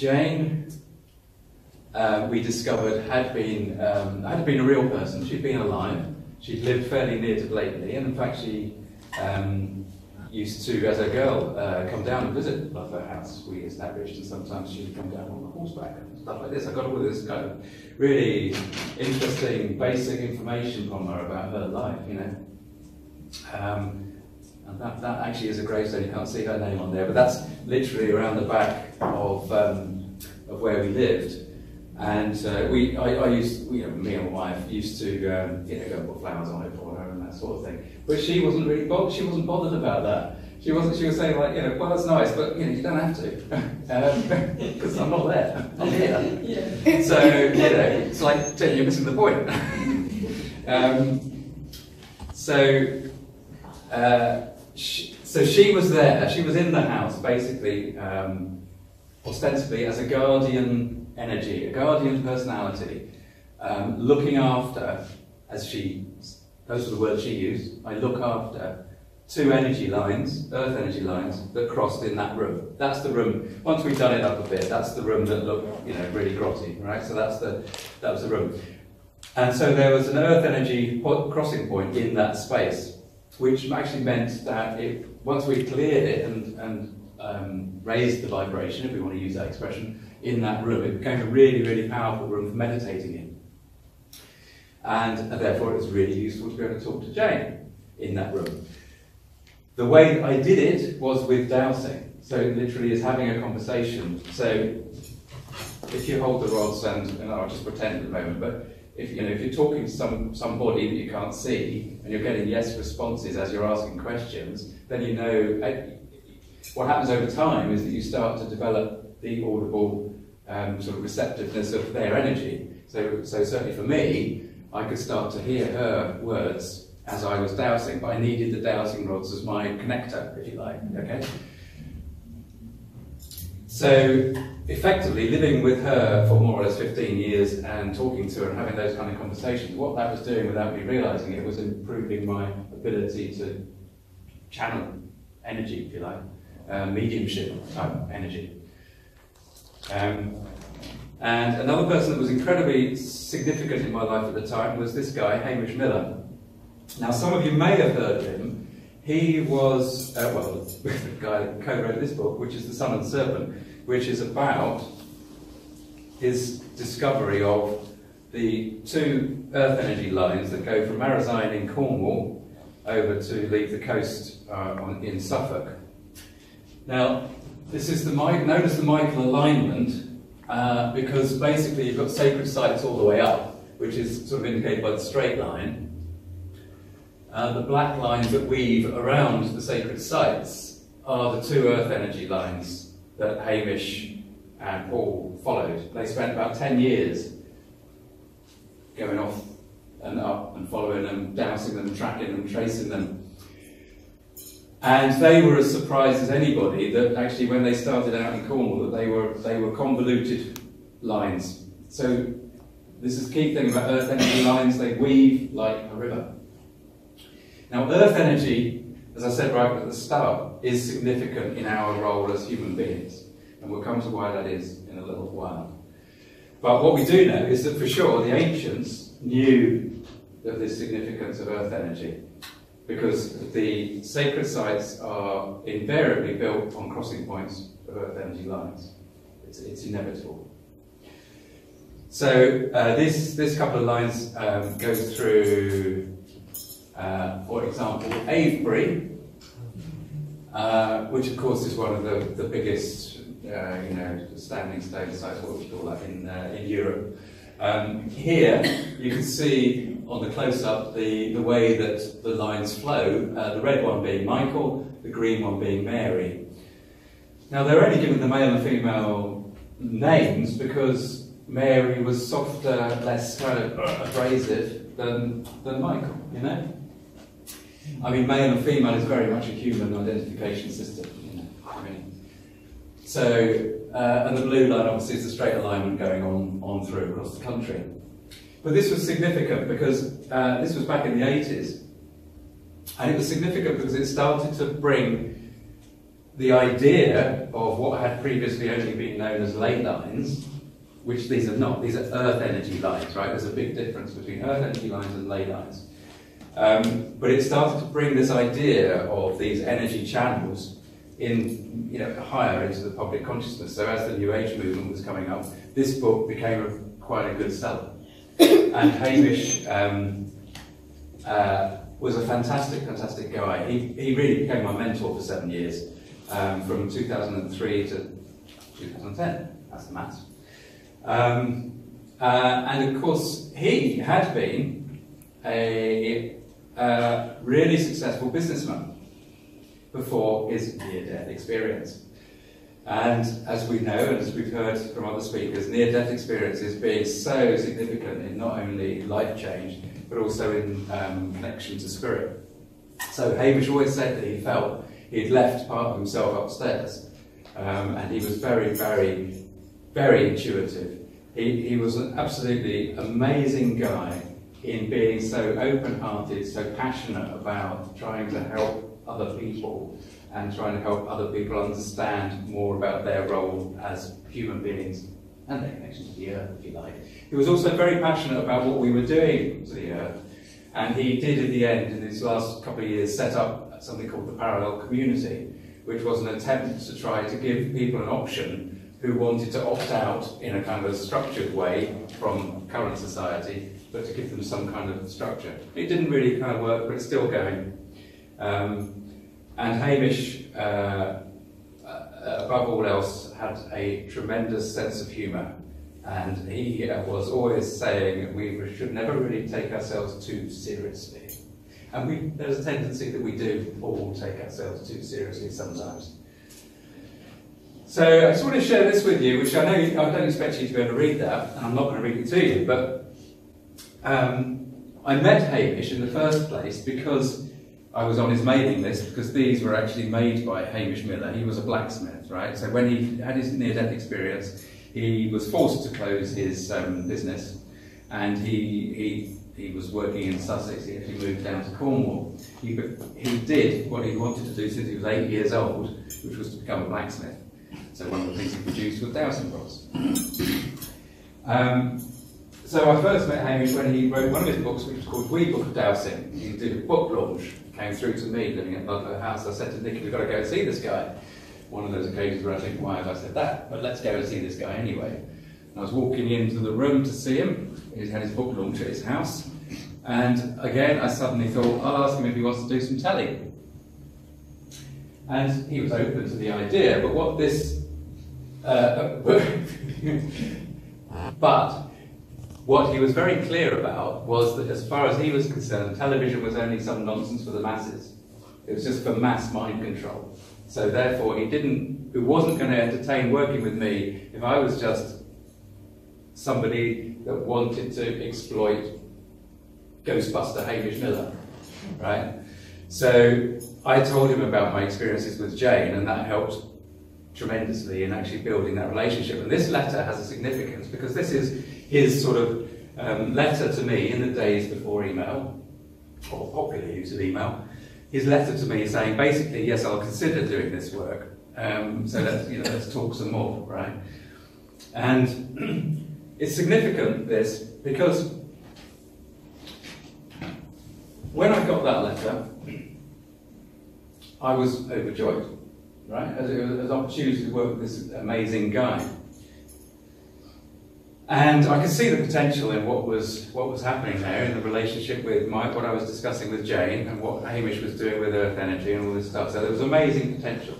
Jane, we discovered, had been a real person. She'd been alive. She'd lived fairly near to Blakeney, and in fact she used to, as a girl, come down and visit her house, we established, and sometimes she'd come down on horseback and stuff like this. I got all this kind of really interesting, basic information from her about her life, you know. And that actually is a gravestone. You can't see her name on there, but that's literally around the back of where we lived. And me and my wife used to go and put flowers on it for her and that sort of thing. But she wasn't really bothered. She wasn't bothered about that. She was saying, like, well, that's nice, but you don't have to, because I'm not there. I'm here. Yeah. So it's like you're missing the point. So she was there. She was in the house, basically, ostensibly as a guardian energy, a guardian personality, looking after, those were the words she used, I look after two energy lines, earth energy lines, that crossed in that room. That's the room, once we've done it up a bit, that's the room that looked, really grotty, right? So that was the room. And so there was an earth energy crossing point in that space, which actually meant that once we cleared it and raised the vibration, if we want to use that expression, in that room, it became a really, really powerful room for meditating in. And therefore it was really useful to be able to talk to Jane in that room. The way that I did it was with dowsing. So it literally is having a conversation. So if you hold the rods, and I'll just pretend at the moment, but if you're talking to somebody that you can't see, and you're getting yes responses as you're asking questions, then what happens over time is that you start to develop the audible sort of receptiveness of their energy. So certainly for me, I could start to hear her words as I was dowsing, but I needed the dowsing rods as my connector, if you like, okay? So effectively living with her for more or less 15 years and talking to her and having those kind of conversations, what that was doing without me realising it was improving my ability to channel energy, if you like, mediumship type energy. And another person that was incredibly significant in my life at the time was this guy, Hamish Miller. Now some of you may have heard of him. He was, the guy that co-wrote this book, which is The Sun and the Serpent, which is about his discovery of the two earth energy lines that go from Marazion in Cornwall over to leave the coast in Suffolk. Now, this is known as the Michael alignment because basically you've got sacred sites all the way up, which is sort of indicated by the straight line. The black lines that weave around the sacred sites are the two earth energy lines that Hamish and Paul followed. They spent about 10 years going off and up and following them, dowsing them, tracking them, tracing them. And they were as surprised as anybody that actually when they started out in Cornwall that they were convoluted lines. So this is the key thing about earth energy lines, they weave like a river. Now earth energy, as I said right at the start, is significant in our role as human beings. And we'll come to why that is in a little while. But what we do know is that for sure the ancients knew of the significance of earth energy, because the sacred sites are invariably built on crossing points of earth energy lines. It's inevitable. So this couple of lines goes through, for example, Avebury, which of course is one of the biggest standing stone sites, what would you call that, in Europe. Here you can see on the close-up the way that the lines flow, the red one being Michael, the green one being Mary. Now they're only given the male and female names because Mary was softer, less kind of abrasive than Michael, you know? I mean, male and female is very much a human identification system, you know? I mean, so, and the blue line obviously is the straight alignment going on through across the country. But this was significant because this was back in the 80s. And it was significant because it started to bring the idea of what had previously only been known as ley lines, which these are not, these are earth energy lines, right? There's a big difference between earth energy lines and ley lines. But it started to bring this idea of these energy channels in, higher into the public consciousness. So as the New Age movement was coming up, this book became quite a good seller. And Hamish was a fantastic guy. He really became my mentor for 7 years, from 2003 to 2010. That's the maths. And of course, he had been a really successful businessman before his near-death experience. And as we know, and as we've heard from other speakers, near-death experiences being so significant in not only life change, but also in connection to spirit. So Hamish always said that he felt he'd left part of himself upstairs, and he was very, very, very intuitive. He was an absolutely amazing guy in being so open-hearted, so passionate about trying to help other people and trying to help other people understand more about their role as human beings and their connection to the earth, if you like. He was also very passionate about what we were doing to the earth, and he did in the end, in his last couple of years, set up something called the Parallel Community, which was an attempt to try to give people an option who wanted to opt out in a kind of structured way from current society, but to give them some kind of structure. It didn't really kind of work, but it's still going. And Hamish, above all else, had a tremendous sense of humour, and he was always saying we should never really take ourselves too seriously. And there's a tendency that we do all take ourselves too seriously sometimes. So I just want to share this with you, which I know I don't expect you to be able to read that, and I'm not going to read it to you, but I met Hamish in the first place because I was on his mailing list, because these were actually made by Hamish Miller. He was a blacksmith, right? So when he had his near-death experience, he was forced to close his business, and he was working in Sussex. He actually moved down to Cornwall. He did what he wanted to do since he was 8 years old, which was to become a blacksmith. So one of the things he produced was dowsing rods. So I first met Hamish when he wrote one of his books, which was called We Book of Dowsing. He did a book launch, came through to me living at Ludlow House. I said to Nick, we've got to go and see this guy. One of those occasions where I think, why have I said that? But let's go and see this guy anyway. And I was walking into the room to see him. He had his book launch at his house. And again, I suddenly thought, I'll ask him if he wants to do some telly. And he was open to the idea, but what this... but what he was very clear about was that as far as he was concerned, television was only some nonsense for the masses. It was just for mass mind control. So therefore he wasn't going to entertain working with me if I was just somebody that wanted to exploit Ghostbuster Hamish Miller, right? So I told him about my experiences with Jane, and that helped tremendously in actually building that relationship. And this letter has a significance because this is his sort of letter to me in the days before email, or popular use of email. His letter to me saying basically, yes, I'll consider doing this work. So let's talk some more, right? And it's significant, this, because when I got that letter, I was overjoyed, right? As an opportunity to work with this amazing guy. And I could see the potential in what was happening there in the relationship with what I was discussing with Jane and what Hamish was doing with Earth Energy and all this stuff. So there was amazing potential.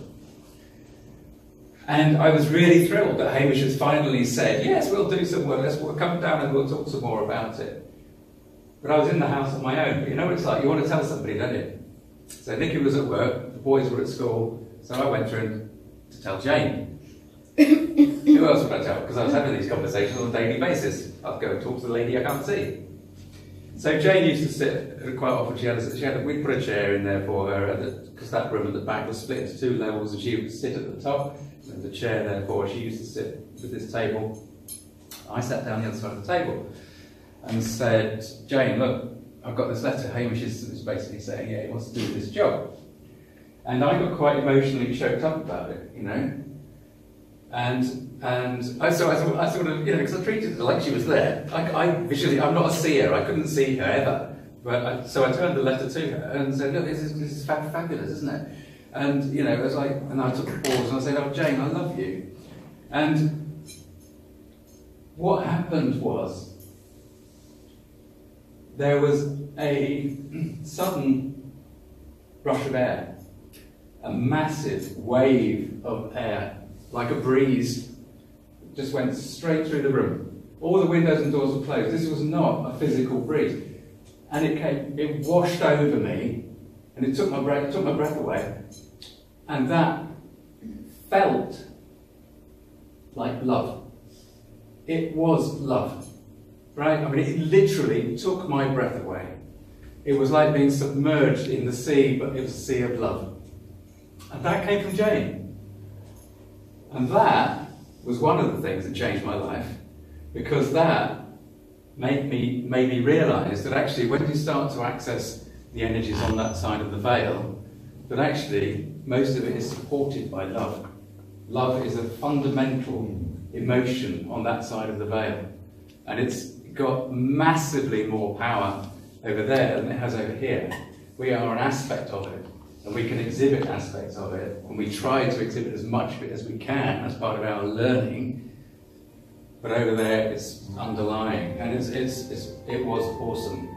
And I was really thrilled that Hamish has finally said, yes, we'll do some work, we'll come down and we'll talk some more about it. But I was in the house on my own. But you know what it's like, you want to tell somebody, don't you? So Nicky was at work, the boys were at school, so I went to tell Jane. Who else would I tell? Because I was having these conversations on a daily basis. I'd go and talk to the lady I can't see. So Jane used to sit quite often. We'd put a chair in there for her because that room at the back was split into 2 levels, and she would sit at the top. There was a chair there for her. She used to sit with this table. I sat down the other side of the table and said, Jane, look, I've got this letter. Hamish is basically saying, yeah, he wants to do this job. And I got quite emotionally choked up about it, you know. And I sort of, you know, because I treated her like she was there. I'm not a seer, I couldn't see her ever. But so I turned the letter to her and said, look, this is fabulous, isn't it? And, you know, it was like, and I took a pause and I said, oh, Jane, I love you. And what happened was, there was a sudden rush of air, a massive wave of air, like a breeze, just went straight through the room. All the windows and doors were closed. This was not a physical breeze. And it washed over me, and it took my breath away. And that felt like love. It was love, right? I mean, it literally took my breath away. It was like being submerged in the sea, but it was a sea of love. And that came from Jane. And that was one of the things that changed my life, because that made me realise that actually when you start to access the energies on that side of the veil, that actually most of it is supported by love. Love is a fundamental emotion on that side of the veil. And it's got massively more power over there than it has over here. We are an aspect of it, and we can exhibit aspects of it, and we try to exhibit as much of it as we can as part of our learning. But over there, it's underlying, and it was awesome.